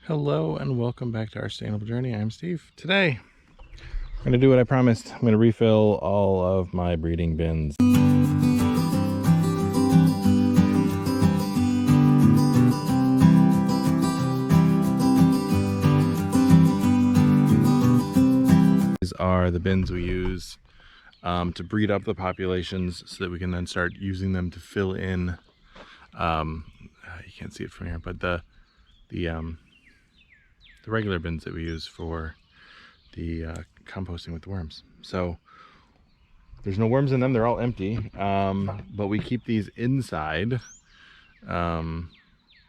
Hello and welcome back to our sustainable journey. I'm Steve. Today, I'm going to do what I promised. I'm going to refill all of my breeding bins. These are the bins we use to breed up the populations so that we can then start using them to fill in, you can't see it from here, but the regular bins that we use for the composting with the worms. So there's no worms in them, they're all empty, but we keep these inside in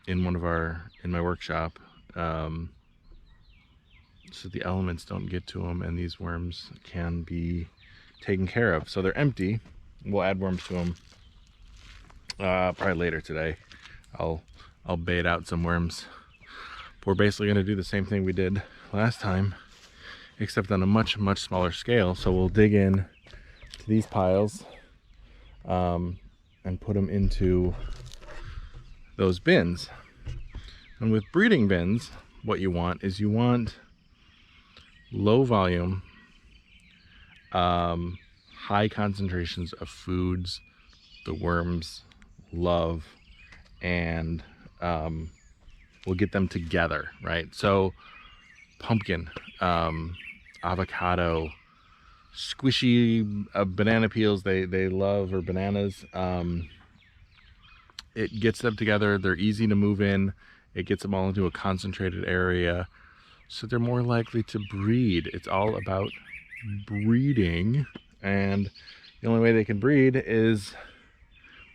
my workshop, so the elements don't get to them and these worms can be taken care of. So they're empty. We'll add worms to them probably later today. I'll bait out some worms. We're basically going to do the same thing we did last time, except on a much smaller scale. So we'll dig in to these piles and put them into those bins. And with breeding bins, what you want is low volume, high concentrations of foods the worms love, and we'll get them together, right? So pumpkin, avocado, squishy banana peels, they love, or bananas. It gets them together. They're easy to move in. It gets them all into a concentrated area, so they're more likely to breed. It's all about breeding, and the only way they can breed is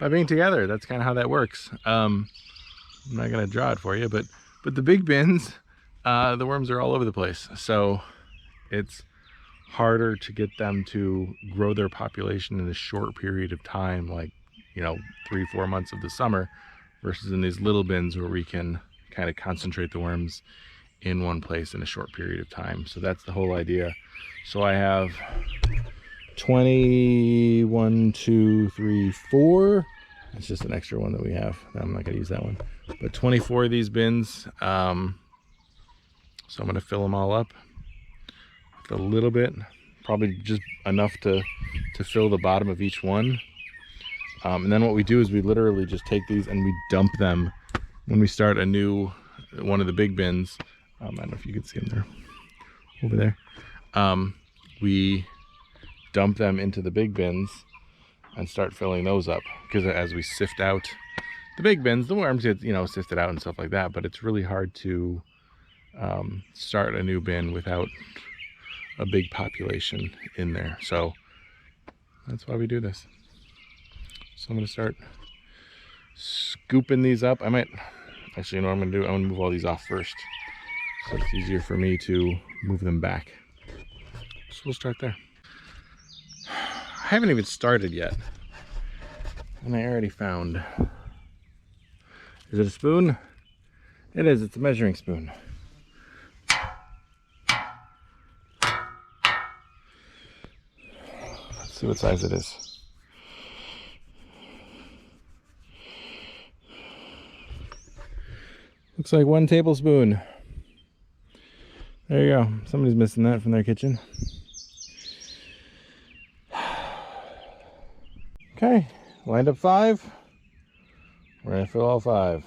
by being together. That's kind of how that works. I'm not gonna draw it for you, but the big bins, the worms are all over the place, so it's harder to get them to grow their population in a short period of time, like 3-4 months of the summer, versus in these little bins where we can kind of concentrate the worms in one place in a short period of time. So that's the whole idea. So I have 21, 2, 3, 4. It's just an extra one that we have. I'm not going to use that one, but 24 of these bins. So I'm going to fill them all up with a little bit, probably just enough to fill the bottom of each one. And then what we do is we literally just take these and we dump them when we start a new one of the big bins. I don't know if you can see them there, over there. We dump them into the big bins and start filling those up, because as we sift out the big bins, the worms get sifted out and stuff like that. But it's really hard to start a new bin without a big population in there. So that's why we do this. So I'm going to start scooping these up. I might actually, what I'm going to do, I'm going to move all these off first, so it's easier for me to move them back. So we'll start there. I haven't even started yet, and I already found, is it a spoon? It is. It's a measuring spoon. Let's see what size it is. Looks like 1 tablespoon. There you go. Somebody's missing that from their kitchen. Okay, lined up 5. We're gonna fill all 5.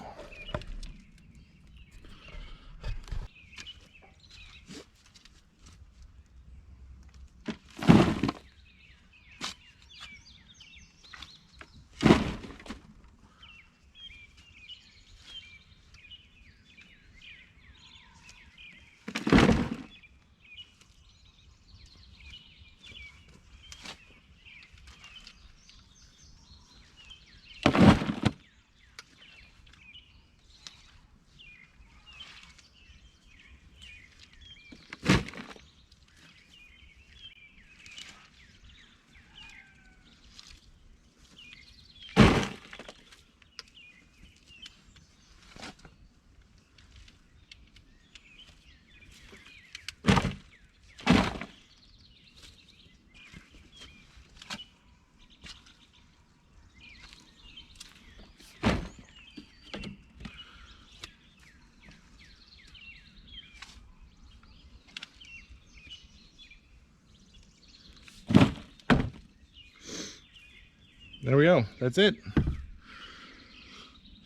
go. That's it.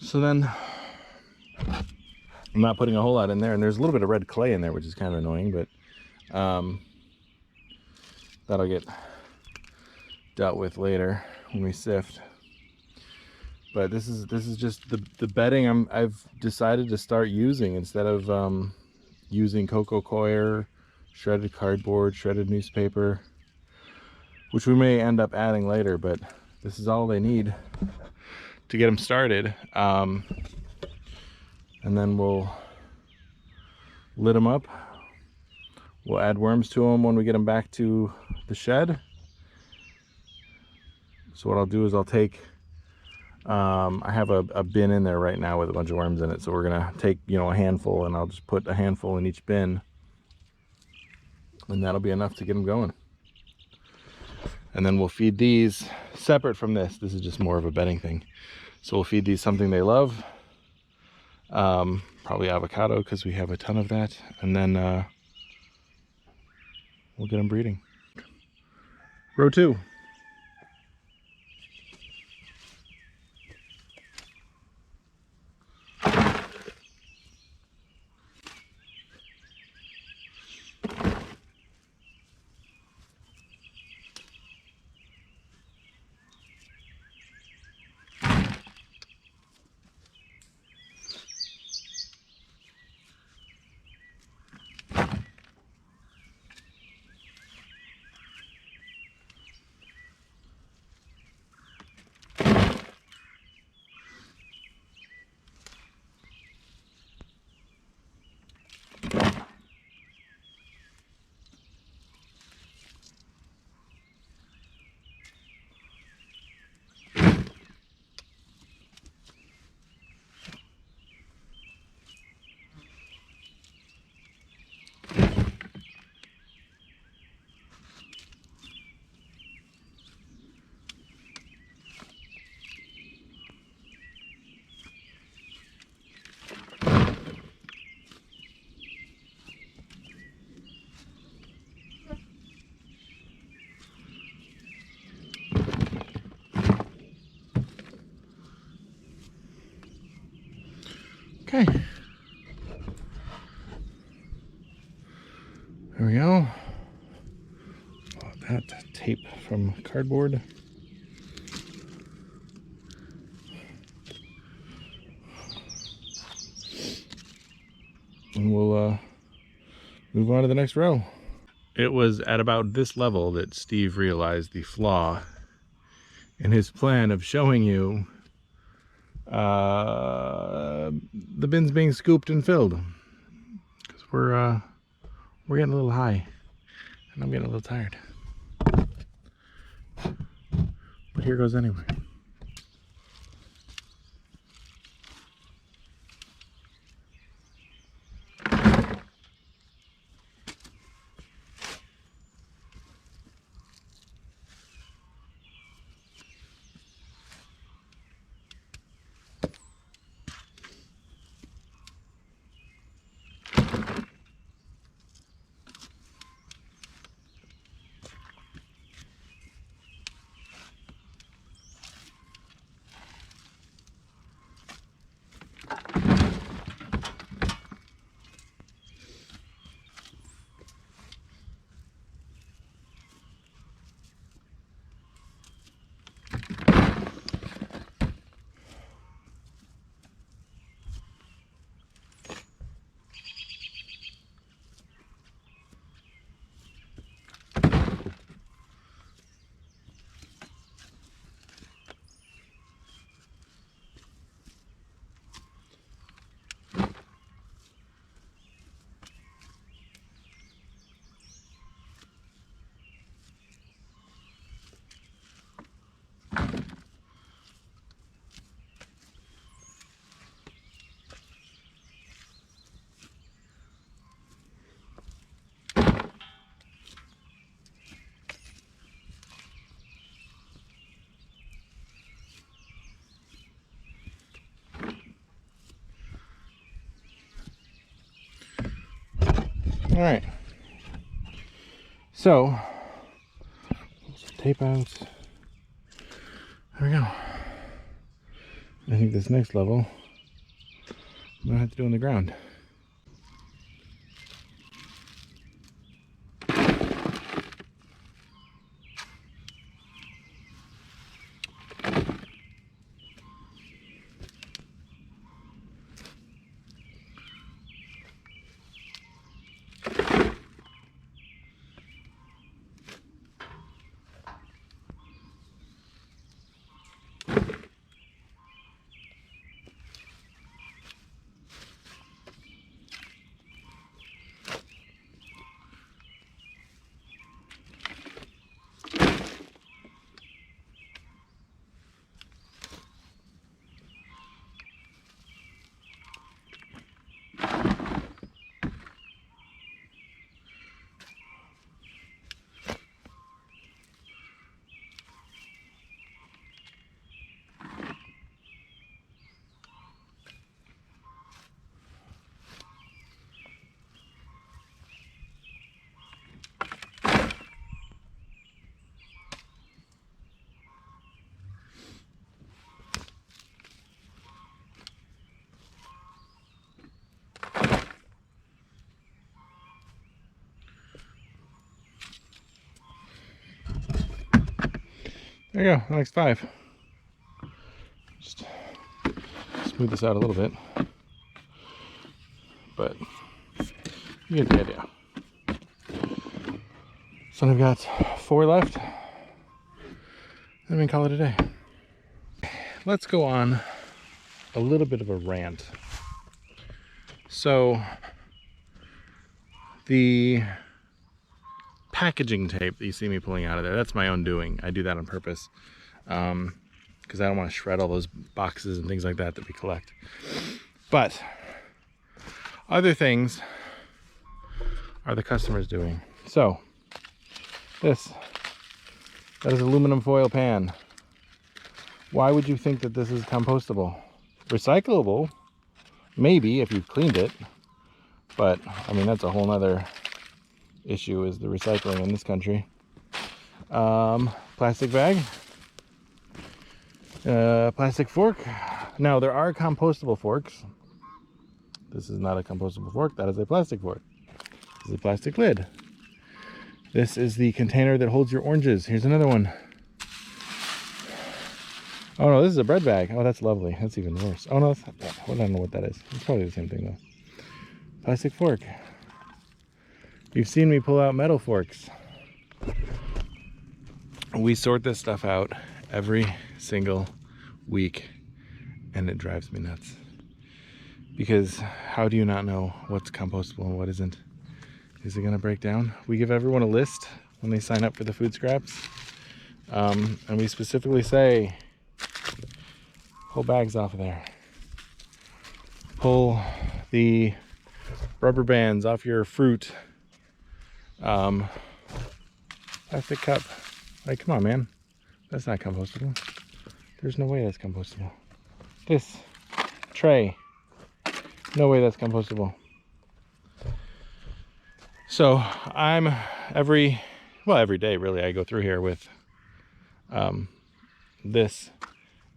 So then I'm not putting a whole lot in there, and there's a little bit of red clay in there, which is kind of annoying, but that'll get dealt with later when we sift. But this is just the bedding I've decided to start using instead of using cocoa coir, shredded cardboard, shredded newspaper, which we may end up adding later, but this is all they need to get them started. And then we'll lit them up. We'll add worms to them when we get them back to the shed. So what I'll do is I'll take, I have a bin in there right now with a bunch of worms in it. So we're gonna take, a handful, and I'll just put a handful in each bin. And that'll be enough to get them going. And then we'll feed these separate from this. This is just more of a bedding thing. So we'll feed these something they love. Probably avocado, because we have a ton of that. And then we'll get them breeding. Row 2. Okay, there we go. That tape from cardboard. And we'll move on to the next row. It was at about this level that Steve realized the flaw in his plan of showing you the bins being scooped and filled, because we're getting a little high and I'm getting a little tired, but here goes anyway. All right, so pull some tape out. There we go. I think this next level I'm gonna have to do on the ground. There you go, the next 5. Just smooth this out a little bit, but you get the idea. So I've got 4 left, and we can call it a day. Let's go on a little bit of a rant. So the packaging tape that you see me pulling out of there, that's my own doing. I do that on purpose because I don't want to shred all those boxes and things like that we collect. But other things are the customers doing. So that is aluminum foil pan. Why would you think that this is compostable? Recyclable, maybe if you've cleaned it, but I mean that's a whole nother issue, is the recycling in this country. Plastic bag, plastic fork. Now there are compostable forks. This is not a compostable fork, that is a plastic fork. This is a plastic lid. This is the container that holds your oranges. Here's another one. Oh no, this is a bread bag. Oh, that's lovely. That's even worse. Oh no, that's not that. Well, I don't know what that is. It's probably the same thing though. Plastic fork. You've seen me pull out metal forks. We sort this stuff out every single week, and it drives me nuts. Because how do you not know what's compostable and what isn't? Is it gonna break down? We give everyone a list when they sign up for the food scraps. And we specifically say, pull bags off of there. Pull the rubber bands off your fruit. Plastic cup. Like, come on, man. That's not compostable. There's no way that's compostable. This tray. No way that's compostable. So I'm every day really, I go through here with this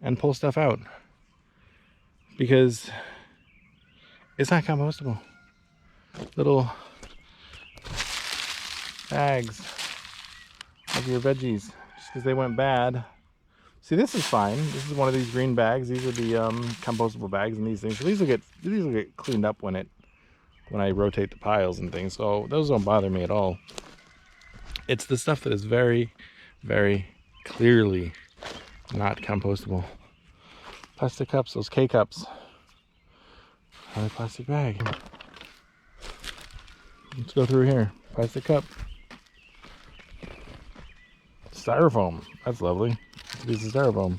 and pull stuff out because it's not compostable. Little bags of your veggies just because they went bad. See, this is fine. This is one of these green bags. These are the compostable bags and these things. So these will get cleaned up when I rotate the piles and things. So those don't bother me at all. It's the stuff that is very, very clearly not compostable. Plastic cups, those K-cups. Another plastic bag. Let's go through here. Plastic cup. Styrofoam. That's lovely. It's a piece of styrofoam.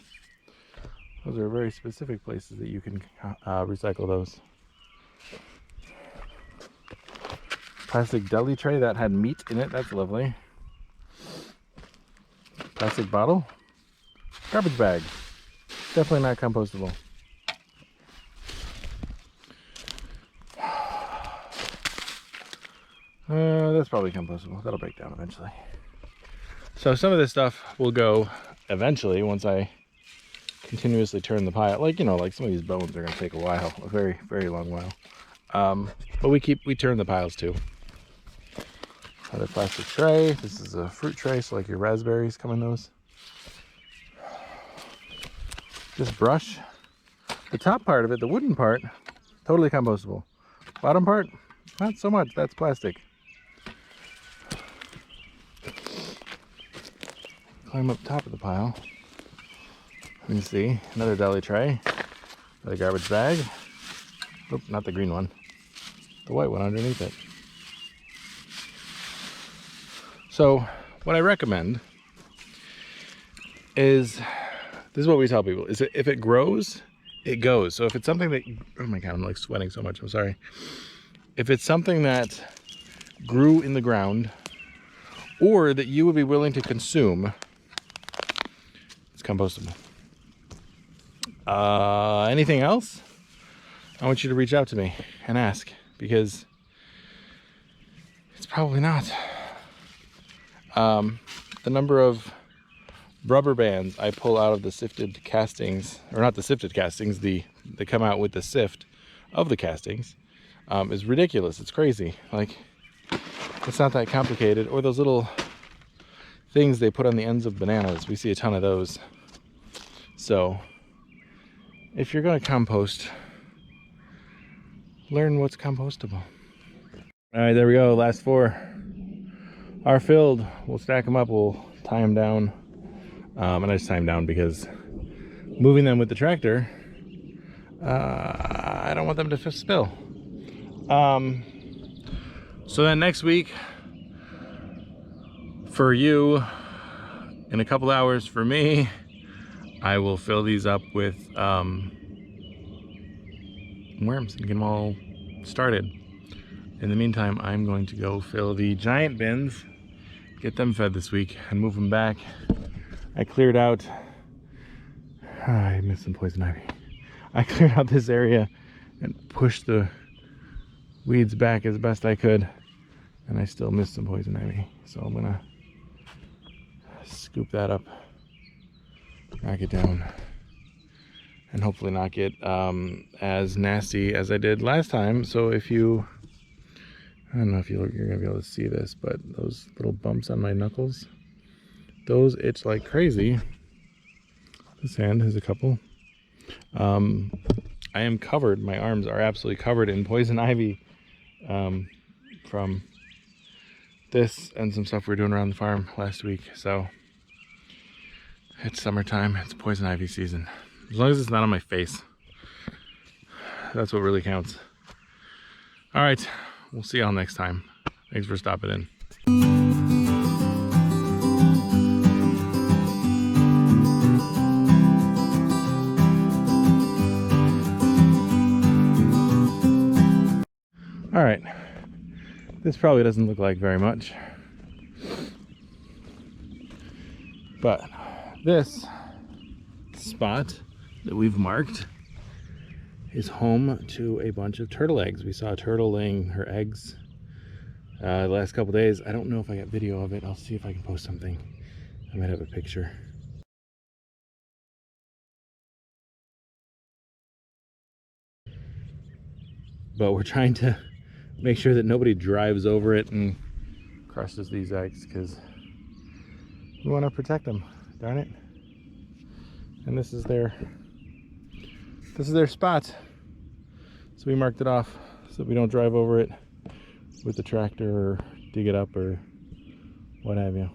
Those are very specific places that you can recycle those. Plastic deli tray that had meat in it. That's lovely. Plastic bottle. Garbage bag. Definitely not compostable. That's probably compostable. That'll break down eventually. So some of this stuff will go eventually once I continuously turn the pile. Like, you know, like some of these bones are going to take a while, a very, very long while. But we turn the piles too. Another plastic tray. This is a fruit tray, so like your raspberries come in those. This brush, the top part of it, the wooden part, totally compostable. Bottom part, not so much. That's plastic. Climb up top of the pile. You can see another deli tray, another garbage bag. Oop, not the green one, the white one underneath it. So what I recommend is, this is what we tell people, is that if it grows, it goes. So if it's something that, oh my God, I'm like sweating so much, I'm sorry. If it's something that grew in the ground or that you would be willing to consume, it's compostable. Anything else? I want you to reach out to me and ask, because it's probably not. The number of rubber bands I pull out of the sifted castings, or not the sifted castings, they come out with the sift of the castings, is ridiculous. It's crazy. Like, it's not that complicated. Or those little things they put on the ends of bananas. We see a ton of those. So if you're going to compost, learn what's compostable. All right, there we go. Last 4 are filled. We'll stack them up. We'll tie them down. And I just tie them down because moving them with the tractor, I don't want them to spill. So then next week, for you, in a couple hours for me, I will fill these up with worms and get them all started. In the meantime, I'm going to go fill the giant bins, get them fed this week, and move them back. I cleared out, I missed some poison ivy. I cleared out this area and pushed the weeds back as best I could, and I still missed some poison ivy. So I'm gonna scoop that up, knock it down, and hopefully not get as nasty as I did last time. So if you, I don't know if you're gonna be able to see this, but those little bumps on my knuckles, those itch like crazy. This hand has a couple. I am covered, my arms are absolutely covered in poison ivy from this and some stuff we were doing around the farm last week. So it's summertime, it's poison ivy season. As long as it's not on my face, that's what really counts. All right, we'll see y'all next time. Thanks for stopping in. All right, this probably doesn't look like very much, but this spot that we've marked is home to a bunch of turtle eggs. We saw a turtle laying her eggs the last couple days. I don't know if I got video of it. I'll see if I can post something. I might have a picture. But we're trying to make sure that nobody drives over it and crushes these eggs, because we want to protect them, darn it. And this is their spot, so we marked it off so we don't drive over it with the tractor or dig it up or what have you.